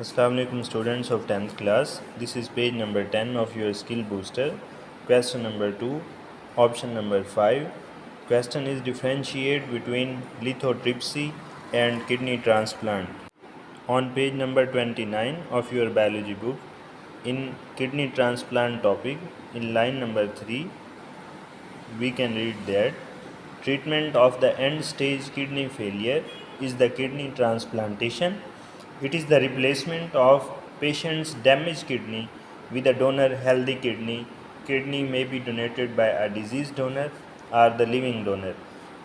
Assalamualaikum students of 10th class. This is page number 10 of your skill booster. Question number 2, option number 5. Question is differentiate between lithotripsy and kidney transplant. On page number 29 of your biology book, in kidney transplant topic, in line number 3, we can read that treatment of the end stage kidney failure is the kidney transplantation. It is the replacement of patient's damaged kidney with a donor healthy kidney. Kidney may be donated by a deceased donor or the living donor.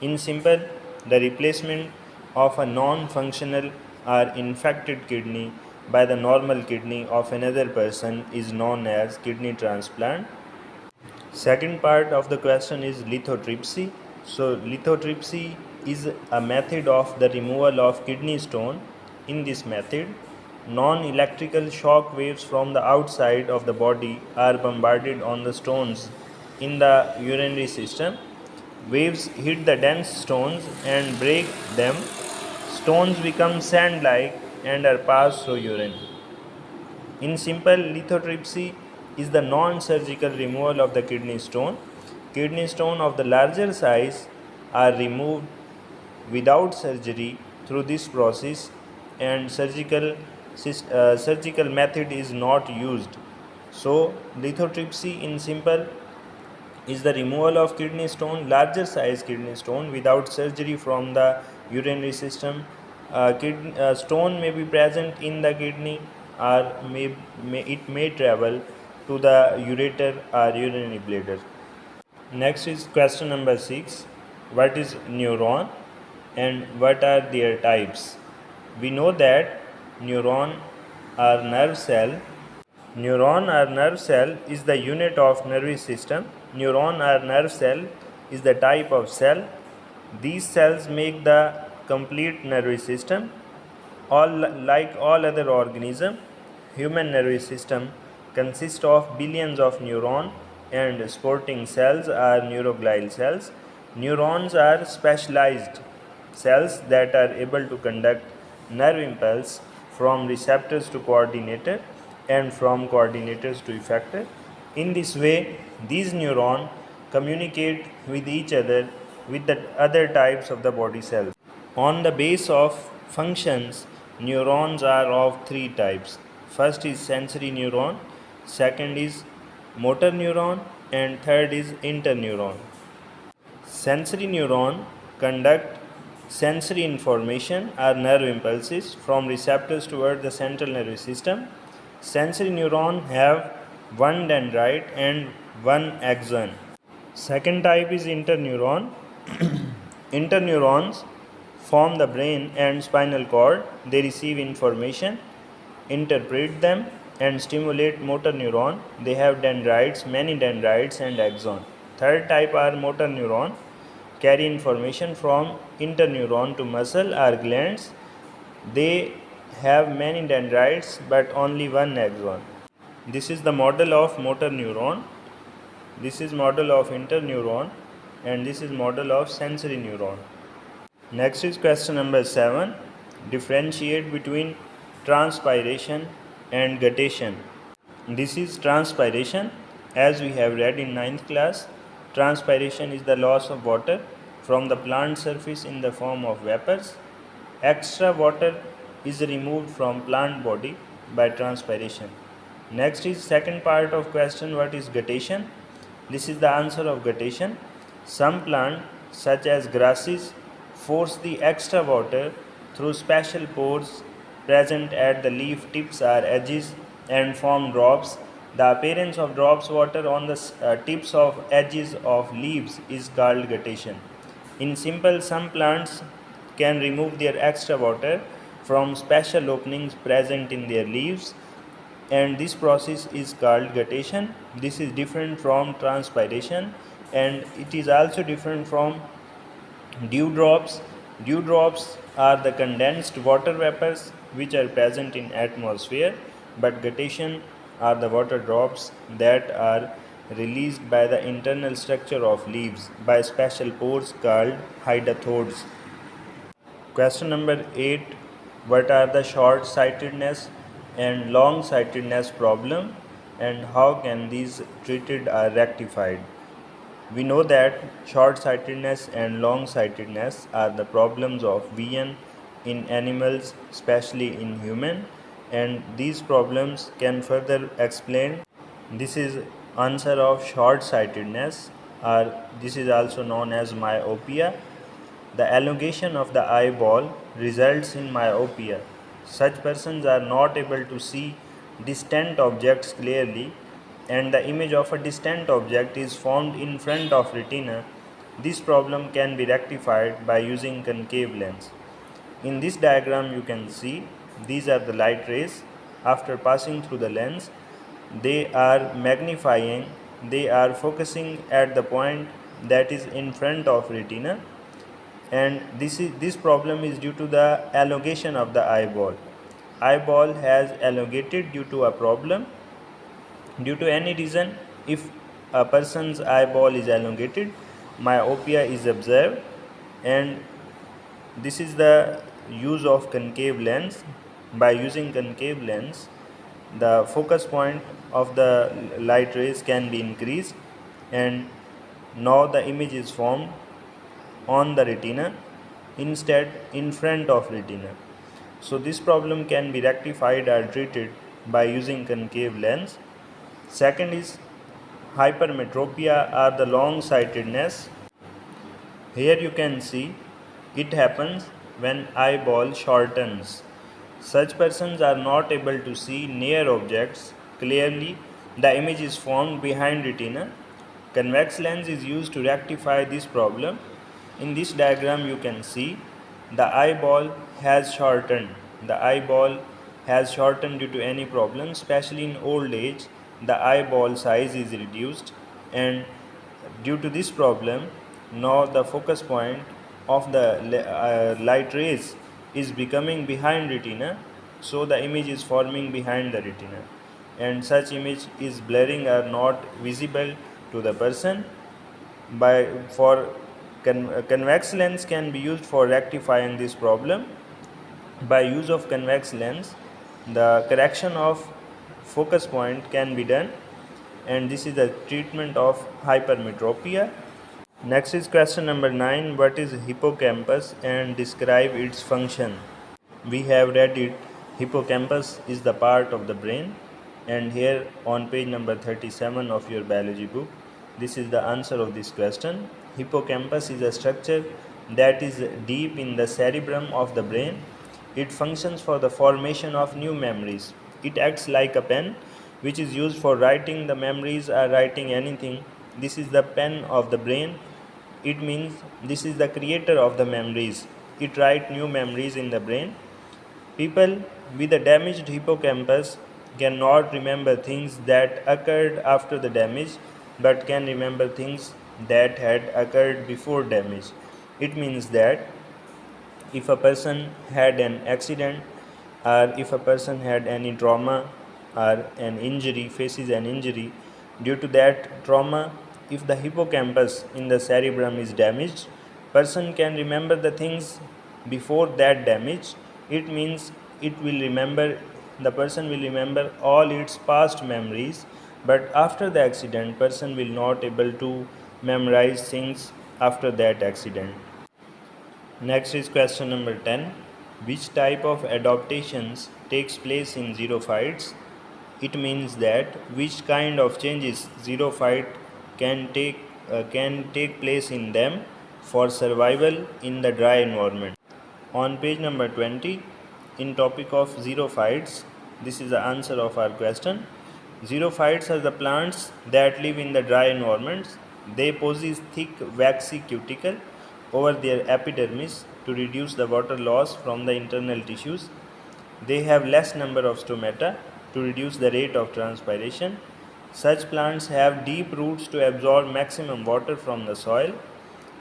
In simple, the replacement of a non-functional or infected kidney by the normal kidney of another person is known as kidney transplant. Second part of the question is lithotripsy. So lithotripsy is a method of the removal of kidney stone. In this method, non-electrical shock waves from the outside of the body are bombarded on the stones in the urinary system. Waves hit the dense stones and break them. Stones become sand-like and are passed through urine. In simple, lithotripsy is the non-surgical removal of the kidney stone. Kidney stone of the larger size are removed without surgery through this process, and surgical method is not used. So, lithotripsy in simple is the removal of kidney stone, larger size kidney stone, without surgery from the urinary system. Stone may be present in the kidney, or it may travel to the ureter or urinary bladder. Next is question number 6. What is neuron and what are their types? We know that neuron or nerve cell Neuron or nerve cell is the unit of nervous system. Neuron or nerve cell is the type of cell. These cells make the complete nervous system. Like all other organisms, human nervous system consists of billions of neurons, and supporting cells are neuroglial cells. Neurons are specialized cells that are able to conduct nerve impulse from receptors to coordinator and from coordinators to effector. In this way, these neurons communicate with each other with the other types of the body cells. On the base of functions, neurons are of three types. First is sensory neuron, second is motor neuron, and third is interneuron. Sensory neuron conduct sensory information or nerve impulses from receptors toward the central nervous system. Sensory neurons have one dendrite and one axon. Second type is interneuron. Interneurons form the brain and spinal cord. They receive information, interpret them, and stimulate motor neuron. They have dendrites, many dendrites, and axon. Third type are motor neuron, carry information from interneuron to muscle or glands. They have many dendrites but only one axon. This is the model of motor neuron. This is model of interneuron, and this is model of sensory neuron. Next is question number 7. Differentiate between transpiration and guttation. This is transpiration. As we have read in 9th class, transpiration is the loss of water from the plant surface in the form of vapors. Extra water is removed from plant body by transpiration. Next is second part of question, what is guttation? This is the answer of guttation. Some plants such as grasses force the extra water through special pores present at the leaf tips or edges and form drops. The appearance of drops water on the tips of edges of leaves is called guttation. In simple, some plants can remove their extra water from special openings present in their leaves, and this process is called guttation. This is different from transpiration, and it is also different from dewdrops. Dewdrops are the condensed water vapors which are present in atmosphere, but guttation are the water drops that are released by the internal structure of leaves by special pores called hydatodes. Question number 8. What are the short-sightedness and long sightedness problem, and how can these treated or rectified. We know that short sightedness and long sightedness are the problems of vision in animals, especially in human, and these problems can further explain. This is answer of short sightedness, or this is also known as myopia. The elongation of the eyeball results in myopia. Such persons are not able to see distant objects clearly, and the image of a distant object is formed in front of retina. This problem can be rectified by using concave lens. In this diagram you can see these are the light rays. After passing through the lens, they are magnifying, they are focusing at the point that is in front of retina, and this problem is due to the elongation of the eyeball. Eyeball has elongated due to a problem. Due to any reason, if a person's eyeball is elongated, myopia is observed, and this is the use of concave lens. By using concave lens, the focus point of the light rays can be increased, and now the image is formed on the retina instead in front of retina. So this problem can be rectified or treated by using concave lens. Second is hypermetropia or the long sightedness. Here you can see it happens when eyeball shortens. Such persons are not able to see near objects clearly. The image is formed behind retina. Convex lens is used to rectify this problem. In this diagram you can see the eyeball has shortened. The eyeball has shortened due to any problem, especially in old age. The eyeball size is reduced, and due to this problem, now the focus point of the light rays is becoming behind retina, so the image is forming behind the retina, and such image is blurring or not visible to the person. By for convex lens can be used for rectifying this problem. By use of convex lens, the correction of focus point can be done, and this is the treatment of hypermetropia. Next is question number 9. What is hippocampus and describe its function? We have read it. Hippocampus is the part of the brain, and here on page number 37 of your biology book, this is the answer of this question. Hippocampus is a structure that is deep in the cerebrum of the brain. It functions for the formation of new memories. It acts like a pen which is used for writing the memories or writing anything. This is the pen of the brain. It means this is the creator of the memories. It writes new memories in the brain. People with a damaged hippocampus cannot remember things that occurred after the damage, but can remember things that had occurred before damage. It means that if a person had an accident, or if a person had any trauma or an injury, faces an injury, due to that trauma, if the hippocampus in the cerebrum is damaged, person can remember the things before that damage. It means it will remember, the person will remember all its past memories, but after the accident person will not able to memorize things after that accident. Next is question number 10. Which type of adaptations takes place in xerophytes? It means that which kind of changes xerophyte can take place in them for survival in the dry environment. On page number 20, in topic of xerophytes, this is the answer of our question. Xerophytes are the plants that live in the dry environments. They possess thick waxy cuticle over their epidermis to reduce the water loss from the internal tissues. They have less number of stomata to reduce the rate of transpiration. Such plants have deep roots to absorb maximum water from the soil,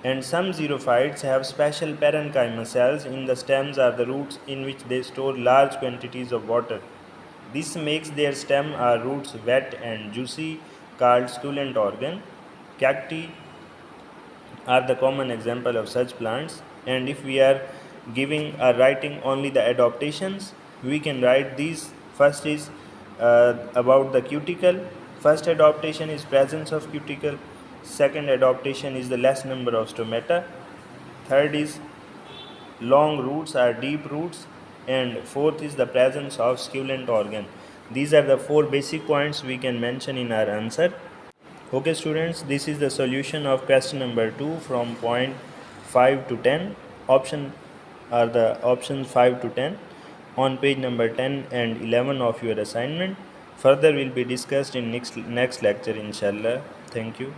and some xerophytes have special parenchyma cells in the stems or the roots in which they store large quantities of water. This makes their stem or roots wet and juicy, called succulent organ. Cacti are the common example of such plants, and if we are giving or writing only the adaptations, we can write these First is about the cuticle. First adaptation is presence of cuticle. Second adaptation is the less number of stomata. Third is long roots or deep roots, and fourth is the presence of succulent organ. These are the four basic points we can mention in our answer. Okay students, this is the solution of question number 2 from point 5 to 10. Option are the options 5 to 10 on page number 10 and 11 of your assignment. Further will be discussed in next lecture inshallah. Thank you.